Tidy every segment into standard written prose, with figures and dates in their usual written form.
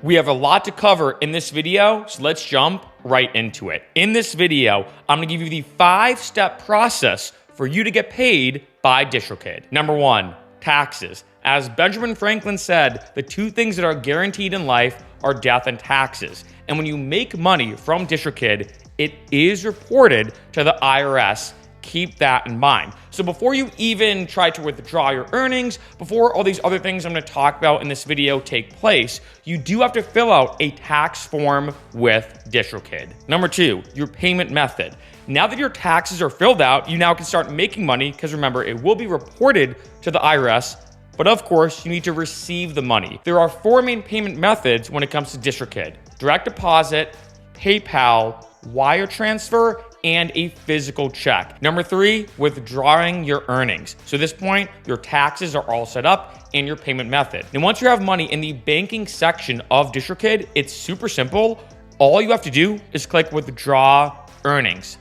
We have a lot to cover in this video, so let's jump right into it. In this video, I'm gonna give you the 5-step process for you to get paid by DistroKid. Number 1, taxes. As Benjamin Franklin said, the 2 things that are guaranteed in life are death and taxes. And when you make money from DistroKid, it is reported to the IRS. Keep that in mind. So before you even try to withdraw your earnings, before all these other things I'm going to talk about in this video take place, you do have to fill out a tax form with DistroKid. Number 2, your payment method. Now that your taxes are filled out, you now can start making money because remember, it will be reported to the IRS, but of course, you need to receive the money. There are 4 main payment methods when it comes to DistroKid: direct deposit, PayPal, wire transfer, and a physical check. Number 3, withdrawing your earnings. So at this point, your taxes are all set up and your payment method. And once you have money in the banking section of DistroKid, it's super simple. All you have to do is click withdraw earnings.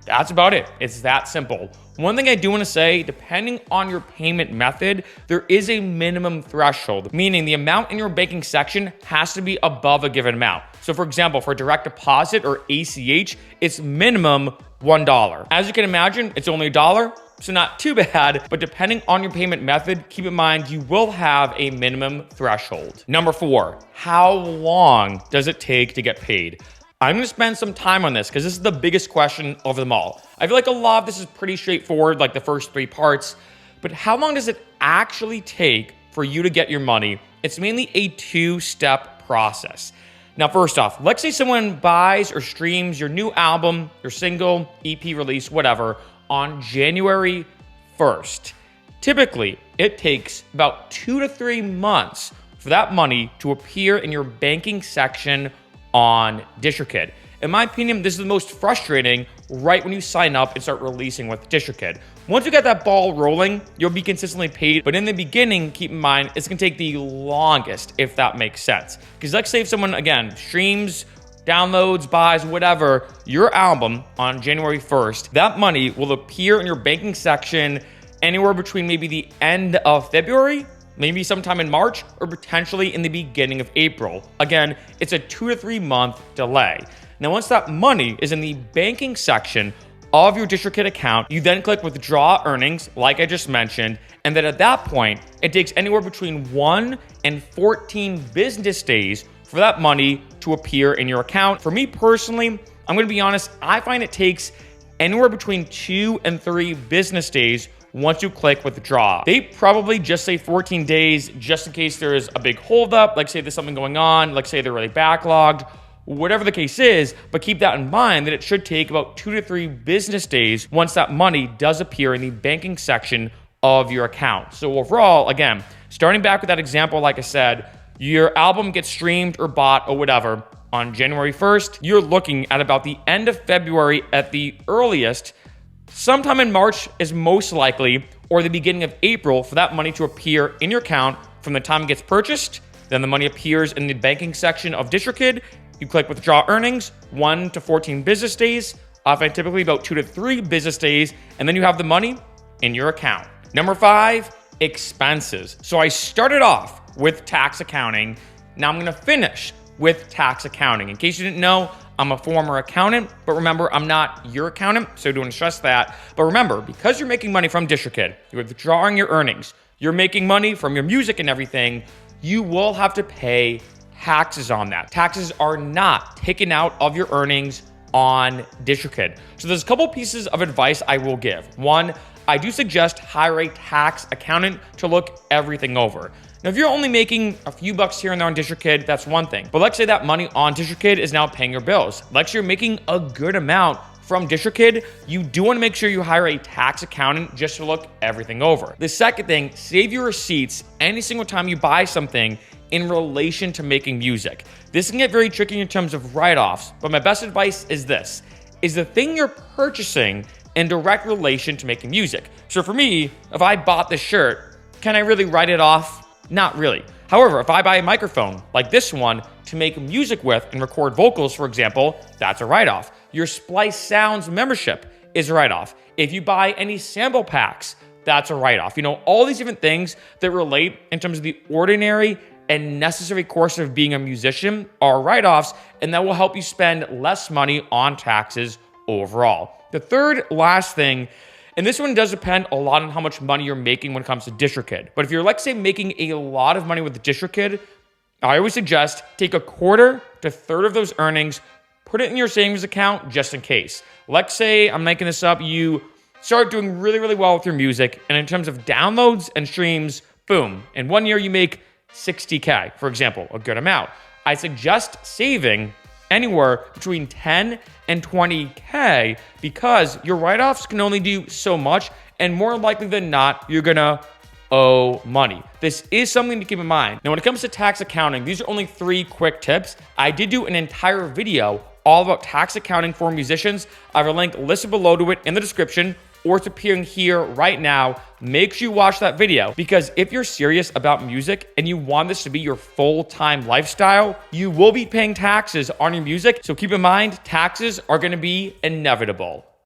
That's about it. It's that simple. One thing I do want to say, depending on your payment method, there is a minimum threshold, meaning the amount in your banking section has to be above a given amount. So for example, for direct deposit or ACH, it's minimum $1. As you can imagine, it's only $1, so not too bad, but depending on your payment method, keep in mind you will have a minimum threshold. Number 4, how long does it take to get paid? I'm going to spend some time on this because this is the biggest question of them all. I feel like a lot of this is pretty straightforward, like the first 3 parts, but how long does it actually take for you to get your money? It's mainly a 2-step process. Now, first off, let's say someone buys or streams your new album, your single, EP release, whatever, on January 1st. Typically, it takes about 2 to 3 months for that money to appear in your banking section on DistroKid. In my opinion, this is the most frustrating right when you sign up and start releasing with DistroKid. Once you get that ball rolling, you'll be consistently paid, but in the beginning, keep in mind, it's gonna take the longest, if that makes sense. Because let's say if someone, again, streams, downloads, buys, whatever, your album on January 1st, that money will appear in your banking section anywhere between maybe the end of February, maybe sometime in March, or potentially in the beginning of April. Again, it's a 2 to 3 month delay. Now, once that money is in the banking section of your DistroKid account, you then click withdraw earnings, like I just mentioned, and then at that point, it takes anywhere between 1 and 14 business days for that money to appear in your account. For me personally, I'm gonna be honest, I find it takes anywhere between 2 and 3 business days once you click withdraw. They probably just say 14 days just in case there is a big holdup, like say there's something going on, like say they're really backlogged, whatever the case is, but keep that in mind that it should take about 2 to 3 business days once that money does appear in the banking section of your account. So overall, again, starting back with that example, like I said, your album gets streamed or bought or whatever on January 1st, you're looking at about the end of February at the earliest. Sometime in March is most likely, or the beginning of April, for that money to appear in your account from the time it gets purchased. Then the money appears in the banking section of DistroKid. You click withdraw earnings, 1 to 14 business days, often typically about 2 to 3 business days, and then you have the money in your account. Number 5, expenses. So I started off with tax accounting. Now I'm gonna finish with tax accounting. In case you didn't know, I'm a former accountant, but remember, I'm not your accountant, so don't stress that. But remember, because you're making money from DistroKid, you're withdrawing your earnings, you're making money from your music and everything, you will have to pay taxes on that. Taxes are not taken out of your earnings on DistroKid. So there's a couple pieces of advice I will give. 1, I do suggest hire a tax accountant to look everything over. Now, if you're only making a few bucks here and there on DistroKid, that's one thing. But let's say that money on DistroKid is now paying your bills. Let's say you're making a good amount from DistroKid, you do want to make sure you hire a tax accountant just to look everything over. The second thing, save your receipts any single time you buy something in relation to making music. This can get very tricky in terms of write-offs, but my best advice is this: is the thing you're purchasing in direct relation to making music. So for me, if I bought this shirt, can I really write it off? Not really. However, if I buy a microphone like this one to make music with and record vocals, for example, that's a write-off. Your Splice Sounds membership is a write-off. If you buy any sample packs, that's a write-off. You know, all these different things that relate in terms of the ordinary and necessary course of being a musician are write-offs, and that will help you spend less money on taxes overall. The third last thing, and this one does depend a lot on how much money you're making when it comes to DistroKid. But if you're, like, say, making a lot of money with the DistroKid, I always suggest take a quarter to third of those earnings, put it in your savings account just in case. Let's say, I'm making this up, you start doing really, really well with your music, and in terms of downloads and streams, boom, in 1 year you make $60K, for example, a good amount. I suggest saving anywhere between $10 and $20K because your write-offs can only do so much, and more likely than not, you're gonna owe money. This is something to keep in mind. Now, when it comes to tax accounting, these are only 3 quick tips. I did do an entire video all about tax accounting for musicians. I have a link listed below to it in the description, or it's appearing here right now. Make sure you watch that video, because if you're serious about music and you want this to be your full-time lifestyle, you will be paying taxes on your music. So keep in mind, taxes are gonna be inevitable.